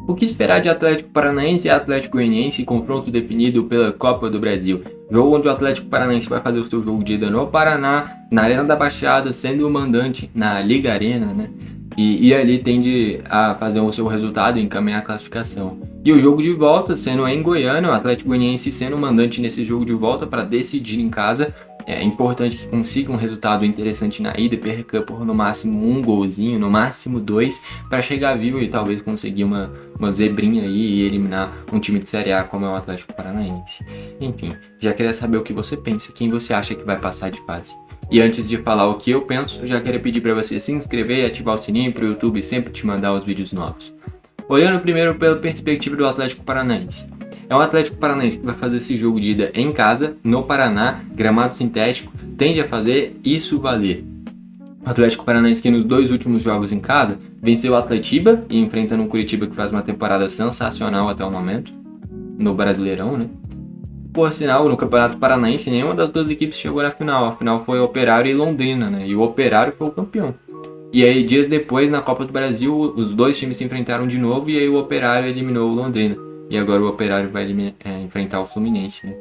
O que esperar de Atlético Paranaense e Atlético Goianiense, confronto definido pela Copa do Brasil? Jogo onde o Atlético Paranaense vai fazer o seu jogo de ida no Paraná, na Arena da Baixada, sendo o mandante na Liga Arena, né? E ali tende a fazer o seu resultado e encaminhar a classificação. E o jogo de volta sendo em Goiânia, o Atlético Goianiense sendo o mandante nesse jogo de volta para decidir em casa. É importante que consiga um resultado interessante na ida e perca por no máximo um golzinho, no máximo dois, para chegar vivo e talvez conseguir uma zebrinha aí e eliminar um time de Série A como é o Atlético Paranaense. Enfim, já queria saber o que você pensa, quem você acha que vai passar de fase. E antes de falar o que eu penso, eu já queria pedir para você se inscrever e ativar o sininho para o YouTube sempre te mandar os vídeos novos. Olhando primeiro pela perspectiva do Atlético Paranaense. É o Atlético Paranaense que vai fazer esse jogo de ida em casa, no Paraná, gramado sintético, tende a fazer isso valer. O Atlético Paranaense que nos 2 últimos jogos em casa venceu o Atletiba e enfrentando o Curitiba que faz uma temporada sensacional até o momento, no Brasileirão, né? Por sinal, no Campeonato Paranaense nenhuma das duas equipes chegou na final, a final foi Operário e Londrina, né? E o Operário foi o campeão. E aí dias depois, na Copa do Brasil, os dois times se enfrentaram de novo e aí o Operário eliminou o Londrina. E agora o Operário vai enfrentar o Fluminense, né?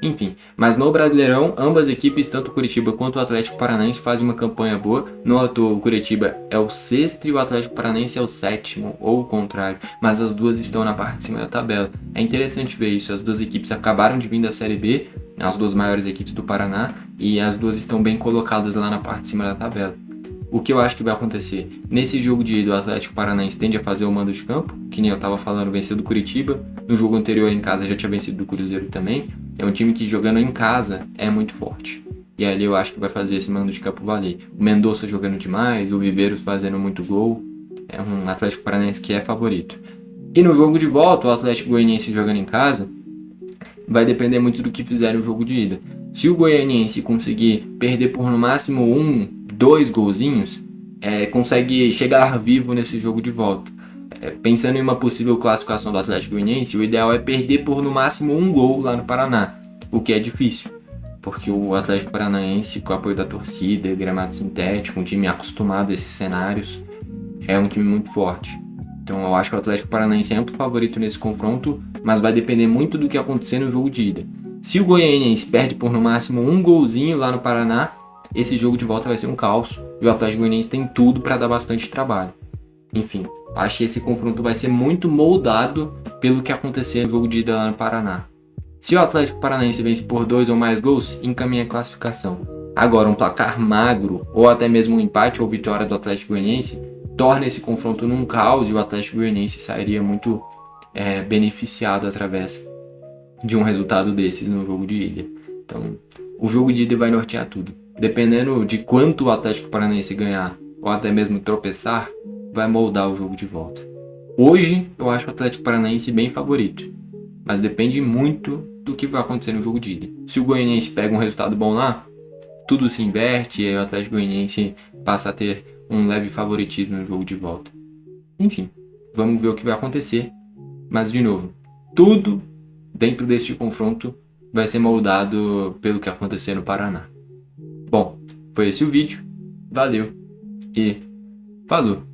Enfim, mas no Brasileirão, ambas equipes, tanto o Curitiba quanto o Atlético Paranaense, fazem uma campanha boa. No atual, o Curitiba é o 6º e o Atlético Paranaense é o 7º, ou o contrário. Mas as duas estão na parte de cima da tabela. É interessante ver isso, as duas equipes acabaram de vir da Série B, as duas maiores equipes do Paraná, e as duas estão bem colocadas lá na parte de cima da tabela. O que eu acho que vai acontecer? Nesse jogo de ida, o Atlético Paranaense tende a fazer o mando de campo, que nem eu estava falando, venceu do Curitiba. No jogo anterior em casa já tinha vencido do Cruzeiro também. É um time que jogando em casa é muito forte. E ali eu acho que vai fazer esse mando de campo valer. O Mendonça jogando demais, o Viveiros fazendo muito gol. É um Atlético Paranaense que é favorito. E no jogo de volta, o Atlético Goianiense jogando em casa, vai depender muito do que fizerem o jogo de ida. Se o Goianiense conseguir perder por no máximo 2 golzinhos, consegue chegar vivo nesse jogo de volta. Pensando em uma possível classificação do Atlético Goianiense, o ideal é perder por no máximo 1 gol lá no Paraná, o que é difícil, porque o Atlético Paranaense, com o apoio da torcida, gramado sintético, um time acostumado a esses cenários, é um time muito forte. Então eu acho que o Atlético Paranaense é amplo favorito nesse confronto, mas vai depender muito do que acontecer no jogo de ida. Se o Goianiense perde por no máximo 1 golzinho lá no Paraná, esse jogo de volta vai ser um caos e o Atlético Goianiense tem tudo para dar bastante trabalho. Enfim, acho que esse confronto vai ser muito moldado pelo que acontecer no jogo de ida lá no Paraná. Se o Atlético Paranaense vence por 2 ou mais gols, encaminha a classificação. Agora, um placar magro ou até mesmo um empate ou vitória do Atlético Goianiense torna esse confronto num caos e o Atlético Goianiense sairia muito beneficiado através de um resultado desses no jogo de ida. Então, o jogo de ida vai nortear tudo. Dependendo de quanto o Atlético Paranaense ganhar ou até mesmo tropeçar, vai moldar o jogo de volta. Hoje, eu acho o Atlético Paranaense bem favorito, mas depende muito do que vai acontecer no jogo de ida. Se o Goianiense pega um resultado bom lá, tudo se inverte e o Atlético Goianiense passa a ter um leve favoritismo no jogo de volta. Enfim, vamos ver o que vai acontecer. Mas, de novo, tudo dentro deste confronto vai ser moldado pelo que acontecer no Paraná. Bom, foi esse o vídeo. Valeu e falou!